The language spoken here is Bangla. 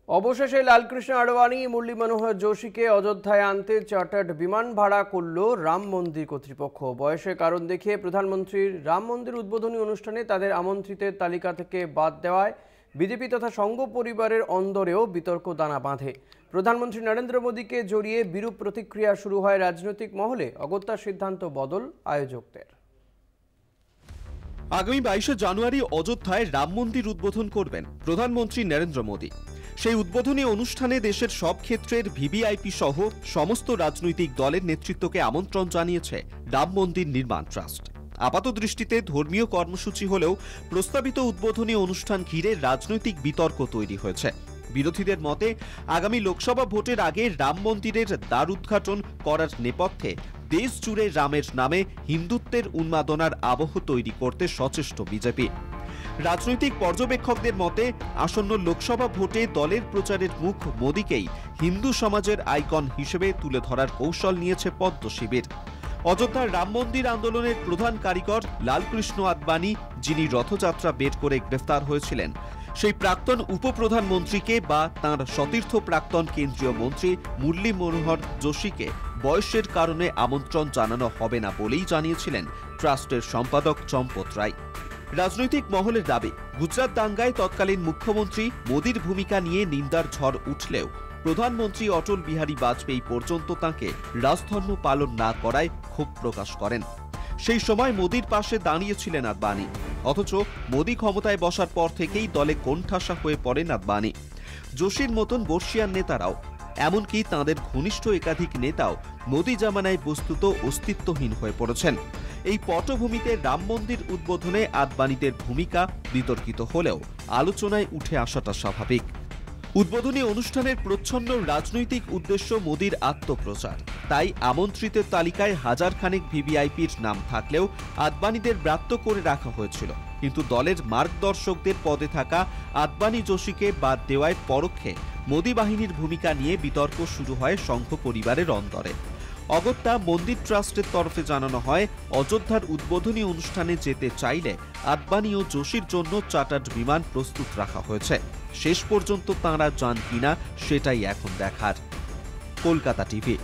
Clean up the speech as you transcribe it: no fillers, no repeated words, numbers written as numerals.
অবশেষে লালকৃষ্ণ আডবাণী মুরলী মনোহর যোশীকে অযোধ্যায় আনতে চার্টার্ড বিমান ভাড়া করল রাম মন্দির কর্তৃপক্ষ। বয়সের কারণ দেখিয়ে প্রধানমন্ত্রীর রাম মন্দির উদ্বোধনী অনুষ্ঠানে তাদের আমন্ত্রিতের তালিকা থেকে বাদ দেওয়ায় বিজেপি তথা সংঘ পরিবারের অন্দরেও বিতর্ক দানা বাঁধে। প্রধানমন্ত্রী নরেন্দ্র মোদীকে জড়িয়ে বিরূপ প্রতিক্রিয়া শুরু হয় রাজনৈতিক মহলে। অগত্যার সিদ্ধান্ত বদল আয়োজকদের। আগামী 22 জানুয়ারি অযোধ্যায় রাম মন্দির উদ্বোধন করবেন প্রধানমন্ত্রী নরেন্দ্র মোদী। সেই উদ্বোধনী অনুষ্ঠানে দেশের সব ক্ষেত্রের ভিভিআইপি সহ সমস্ত রাজনৈতিক দলের নেতৃত্বকে আমন্ত্রণ জানিয়েছে রাম মন্দির নির্মাণ ট্রাস্ট। আপাতদৃষ্টিতে ধর্মীয় কর্মসূচি হলেও প্রস্তাবিত উদ্বোধনী অনুষ্ঠান ঘিরে রাজনৈতিক বিতর্ক তৈরি হয়েছে। বিরোধীদের মতে আগামী লোকসভা ভোটের আগে রাম মন্দিরের দ্বার উদ্ঘাটন করার নেপথ্যে দেশ জুড়ে রামের নামে হিন্দুত্বের উন্মাদনার আবহ তৈরি করতে সচেষ্ট বিজেপি। রাজনৈতিক পর্যবেক্ষকদের মতে আসন্ন লোকসভা ভোটে দলের প্রচারের মুখ মোদীকেই হিন্দু সমাজের আইকন হিসেবে তুলে ধরার কৌশল নিয়েছে পদ্ম শিবির। অযোধ্যার রাম মন্দির আন্দোলনের প্রধান কারিগর লালকৃষ্ণ আডবাণী, যিনি রথযাত্রা বের করে গ্রেফতার হয়েছিলেন, সেই প্রাক্তন উপপ্রধানমন্ত্রীকে বা তাঁর সতীর্থ প্রাক্তন কেন্দ্রীয় মন্ত্রী মুরলী মনোহর যোশীকে বয়সের কারণে আমন্ত্রণ জানানো হবে না বলেই জানিয়েছিলেন ট্রাস্টের সম্পাদক চম্পত রায়। রাজনৈতিক মহলের দাবি, গুজরাট দাঙ্গায় তৎকালীন মুখ্যমন্ত্রী মোদীর ভূমিকা নিয়ে নিন্দার ঝড় উঠলেও প্রধানমন্ত্রী অটল বিহারী বাজপেয়ী পর্যন্ত তাঁকে রাজধর্ম পালন না করায় ক্ষোভ প্রকাশ করেন। সেই সময় মোদীর পাশে দাঁড়িয়েছিলেন আডবাণী, অথচ মোদী ক্ষমতায় বসার পর থেকেই দলে কোণঠাসা হয়ে পড়েন আডবাণী। যোশীর মতন বর্ষিয়ান নেতারাও, এমনকি তাঁদের ঘনিষ্ঠ একাধিক নেতাও মোদী জামানায় বস্তুত অস্তিত্বহীন হয়ে পড়েছেন। এই পটভূমিতে রাম মন্দির উদ্বোধনে আডবাণীদের ভূমিকা বিতর্কিত হলেও আলোচনায় উঠে আসাটা স্বাভাবিক। উদ্বোধনী অনুষ্ঠানের প্রচ্ছন্ন রাজনৈতিক উদ্দেশ্য মোদীর আত্মপ্রচার, তাই আমন্ত্রিতের তালিকায় হাজারখানেক ভিভিআইপির নাম থাকলেও আডবাণীদের ব্রাত্য করে রাখা হয়েছিল। কিন্তু দলের মার্গদর্শকদের পদে থাকা আডবাণী যোশীকে বাদ দেওয়ায় পরোক্ষে মোদী বাহিনীর ভূমিকা নিয়ে বিতর্ক শুরু হয় সংঘ পরিবারের অন্দরে। অগত্যা মন্দির ট্রাস্টের তরফে জানানো হয়, অযোধ্যার উদ্বোধনী অনুষ্ঠানে যেতে চাইলে আডবাণী ও যোশীর জন্য চার্টার্ড বিমান প্রস্তুত রাখা হয়েছে। শেষ পর্যন্ত তাঁরা যান কিনা সেটাই এখন দেখার। কলকাতা টিভি।